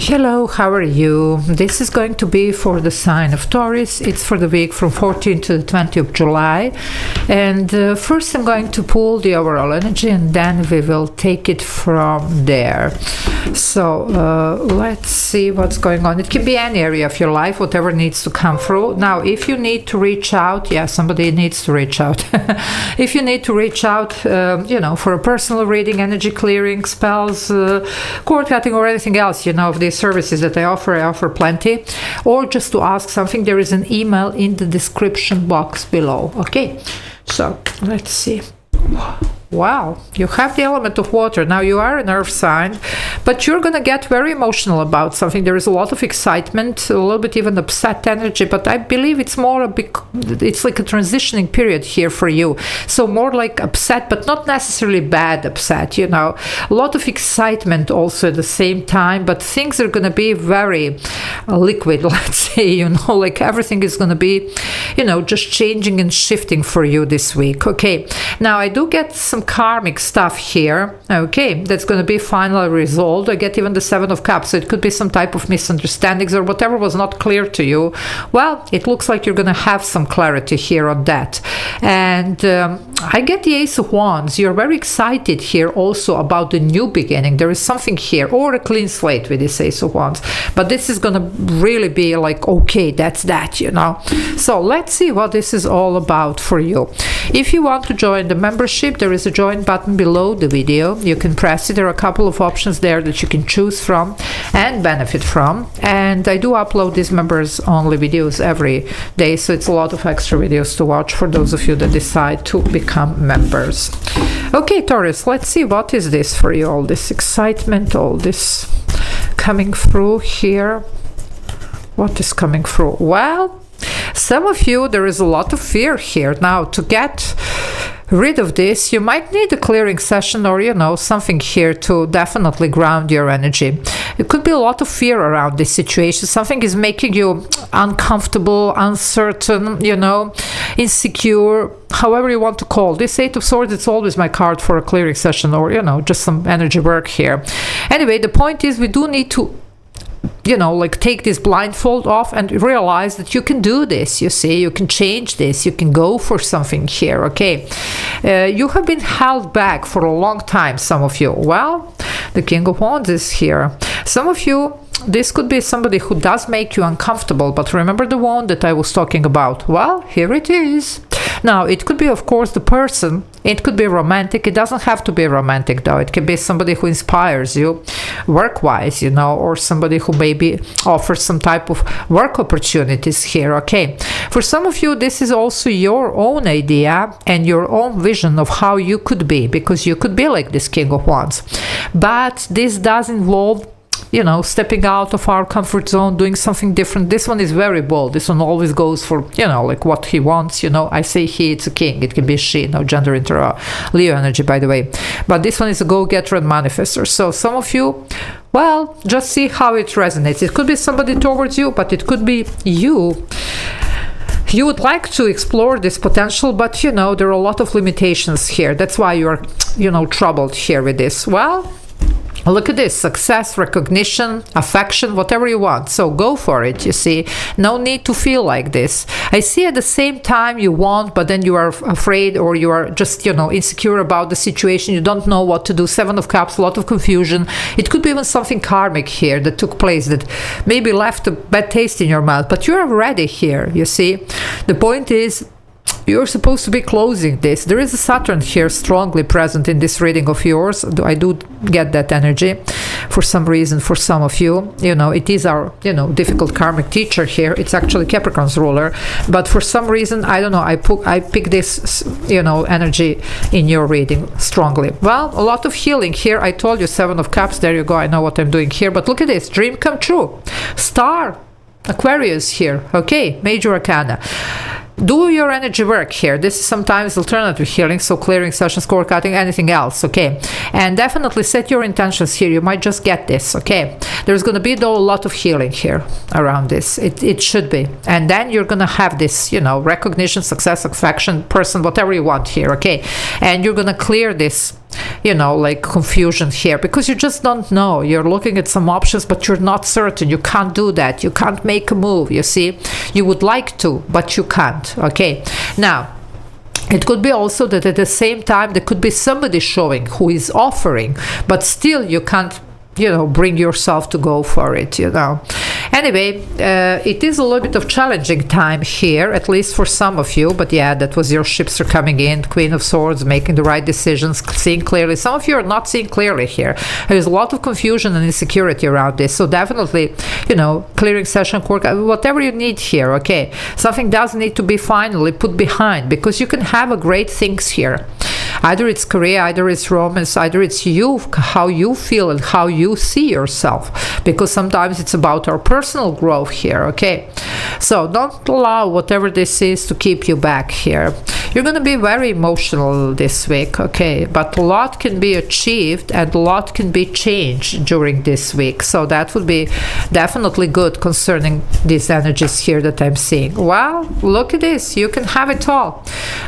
Hello, how are you? This is going to be for the sign of Taurus. It's for the week from 14th to the 20th of July. And first I'm going to pull the overall energy and then we will take it from there. So let's see what's going on. It can be any area of your life, whatever needs to come through. Now, if you need to reach out, yeah, somebody needs to reach out. If you need to reach out, for a personal reading, energy clearing, spells, cord cutting or anything else, of these services that I offer plenty, or just to ask something, there is an email in the description box below. Okay, so let's see. Wow, you have the element of water. Now you are an earth sign, but you're going to get very emotional about something. There is a lot of excitement, a little bit even upset energy, but I believe it's more it's like a transitioning period here for you. So more like upset, but not necessarily bad upset, A lot of excitement also at the same time, but things are going to be very liquid, let's say, like everything is going to be, just changing and shifting for you this week. Okay, now I do get some karmic stuff here, okay, that's going to be finally resolved. I get even the 7 of Cups, so it could be some type of misunderstandings or whatever was not clear to you. Well, it looks like you're going to have some clarity here on that. And I get the Ace of Wands. You're very excited here also about the new beginning. There is something here, or a clean slate with this Ace of Wands. But this is going to really be like, okay, that's that, So let's see what this is all about for you. If you want to join the membership, there is a join button below the video. You can press it. There are a couple of options there that you can choose from and benefit from. And I do upload these members only videos every day, so it's a lot of extra videos to watch for those of you that decide to become members. Okay, Taurus, let's see what is this for you. All this excitement, all this coming through here. What is coming through? Well, some of you, there is a lot of fear here. Now, to get rid of this, you might need a clearing session or, something here to definitely ground your energy. It could be a lot of fear around this situation. Something is making you uncomfortable, uncertain, insecure, however you want to call. This 8 of Swords, it's always my card for a clearing session or, just some energy work here. Anyway, the point is we do need to take this blindfold off and realize that you can do this. You can change this, you can go for something here. Okay, you have been held back for a long time, some of you. Well, the King of Wands is here. Some of you, this could be somebody who does make you uncomfortable, but remember the wand that I was talking about? Well, here it is. Now, it could be, of course, the person. It could be romantic. It doesn't have to be romantic, though. It can be somebody who inspires you work-wise, or somebody who maybe offers some type of work opportunities here, okay? For some of you, this is also your own idea and your own vision of how you could be, because you could be like this King of Wands. But this does involve stepping out of our comfort zone, doing something different. This one is very bold. This one always goes for, like what he wants. I say he, it's a king. It can be she, no gender Leo energy, by the way. But this one is a go-getter and manifester. So some of you, well, just see how it resonates. It could be somebody towards you, but it could be you. You would like to explore this potential, but there are a lot of limitations here. That's why you're, troubled here with this. Well, look at this: success, recognition, affection, whatever you want. So go for it, you see. No need to feel like this. I see at the same time you want, but then you are afraid, or you are just, insecure about the situation. You don't know what to do. 7 of Cups, a lot of confusion. It could be even something karmic here that took place that maybe left a bad taste in your mouth, but you're ready here, you see. The point is, you're supposed to be closing this. There is a Saturn here strongly present in this reading of yours. I do get that energy for some reason for some of you. It is our, difficult karmic teacher here. It's actually Capricorn's ruler. But for some reason, I don't know, I pick this, energy in your reading strongly. Well, a lot of healing here. I told you 7 of Cups. There you go. I know what I'm doing here. But look at this. Dream come true. Star. Aquarius here. Okay. Major Arcana. Do your energy work here. This is sometimes alternative healing, so clearing sessions, cord cutting, anything else, okay? And definitely set your intentions here. You might just get this, okay? There's going to be, though, a lot of healing here around this. It should be. And then you're going to have this, you know, recognition, success, affection, person, whatever you want here, okay? And you're going to clear this, you know, like confusion here, because you just don't know. You're looking at some options, but you're not certain. You can't do that. You can't make a move, you see. You would like to, but you can't, okay? Now, it could be also that at the same time there could be somebody showing who is offering, but still you can't, you know, bring yourself to go for it, you know. Anyway, it is a little bit of challenging time here, at least for some of you, but yeah, that was your ships are coming in, Queen of Swords, making the right decisions, seeing clearly. Some of you are not seeing clearly here. There's a lot of confusion and insecurity around this, so definitely, you know, clearing session, whatever you need here, okay? Something does need to be finally put behind, because you can have a great things here. Either it's career, either it's romance, either it's you, how you feel and how you see yourself, because sometimes it's about our personal growth here, okay? So don't allow whatever this is to keep you back here. You're going to be very emotional this week, okay? But a lot can be achieved and a lot can be changed during this week. So that would be definitely good concerning these energies here that I'm seeing. Well, look at this. You can have it all.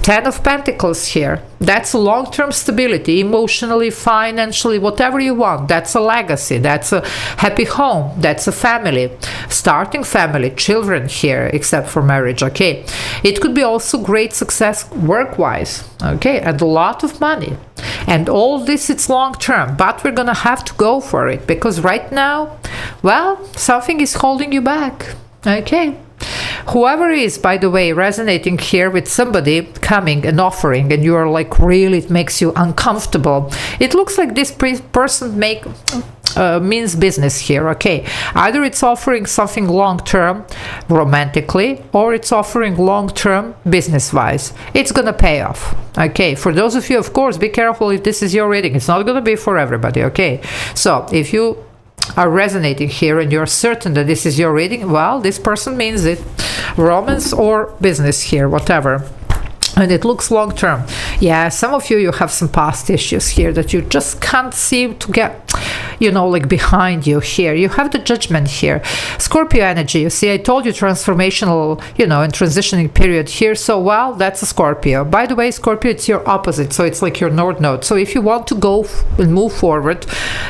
10 of Pentacles here. That's long-term stability, emotionally, financially, whatever you want. That's a legacy. That's a happy home. That's a family. Starting family, children here, except for marriage, okay? It could be also great success work-wise, okay? And a lot of money. And all this, it's long-term, but we're going to have to go for it, because right now, well, something is holding you back, okay? Whoever is, by the way, resonating here with somebody coming and offering, and you are like, really, it makes you uncomfortable. It looks like this person means business here, okay? Either it's offering something long-term romantically, or it's offering long-term business-wise. It's gonna pay off, okay? For those of you, of course, be careful if this is your reading. It's not gonna be for everybody, okay? So if you are resonating here and you're certain that this is your reading, well, this person means it. Romance or business here, whatever. And it looks long term. Yeah, some of you have some past issues here that you just can't seem to get, you know, like behind you here. You have the Judgment here. Scorpio energy, you see, I told you transformational, you know, and transitioning period here. So, well, that's a Scorpio. By the way, Scorpio, it's your opposite. So it's like your North Node. So if you want to go and move forward,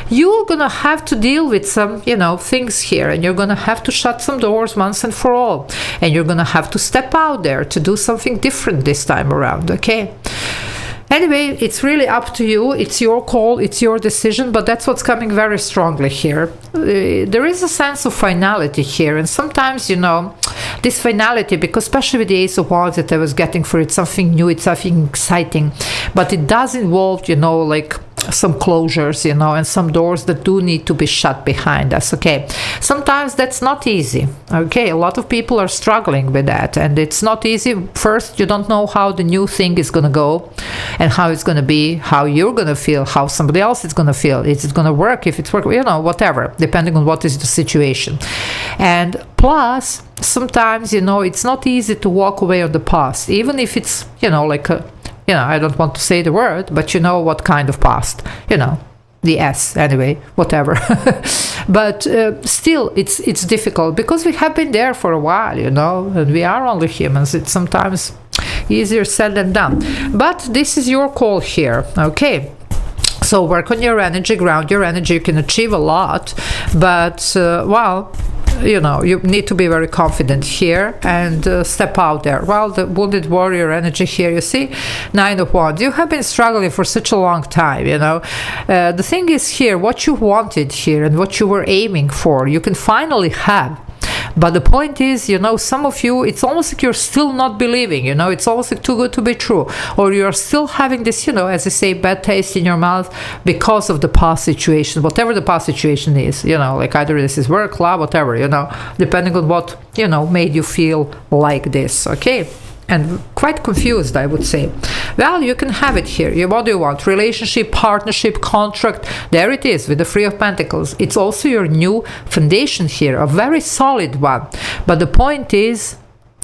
you're going to have to deal with some, you know, things here. And you're going to have to shut some doors once and for all. And you're going to have to step out there to do something different this time around, okay? Anyway, it's really up to you. It's your call, it's your decision, but that's what's coming very strongly here. There is a sense of finality here, and sometimes, you know, this finality, because especially with the Ace of Wands that I was getting for it, something new, it's something exciting, but it does involve, you know, like some closures, you know, and some doors that do need to be shut behind us, okay? Sometimes that's not easy, okay? A lot of people are struggling with that, and it's not easy. First, you don't know how the new thing is going to go and how it's going to be, how you're going to feel, how somebody else is going to feel. Is it going to work? If it's working, you know, whatever, depending on what is the situation. And plus, sometimes, you know, it's not easy to walk away on the past, even if it's, you know, like a, you know, I don't want to say the word, but you know what kind of past, you know, the S anyway, whatever. But still, it's difficult because we have been there for a while, you know, and we are only humans. It's sometimes easier said than done. But this is your call here, okay? So work on your energy, ground your energy. You can achieve a lot, but well, you know, you need to be very confident here and step out there. Well, the wounded warrior energy here, you see, 9 of Wands. You have been struggling for such a long time, you know. The thing is here, what you wanted here and what you were aiming for, you can finally have. But the point is, you know, some of you, it's almost like you're still not believing, you know, it's almost like too good to be true. Or you're still having this, you know, as I say, bad taste in your mouth because of the past situation, whatever the past situation is, you know, like either this is work, love, whatever, you know, depending on what, you know, made you feel like this, okay? And quite confused, I would say. Well, you can have it here. What do you want? Relationship, partnership, contract. There it is with the Three of Pentacles. It's also your new foundation here, a very solid one. But the point is,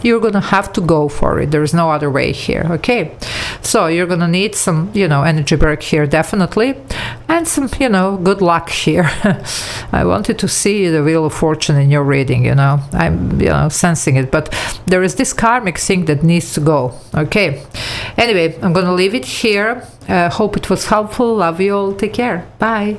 you're going to have to go for it. There is no other way here, okay? So you're gonna need some, you know, energy work here, definitely, and some, you know, good luck here. I wanted to see the Wheel of Fortune in your reading, you know. I'm, you know, sensing it, but there is this karmic thing that needs to go. Okay. Anyway, I'm gonna leave it here. Hope it was helpful. Love you all. Take care. Bye.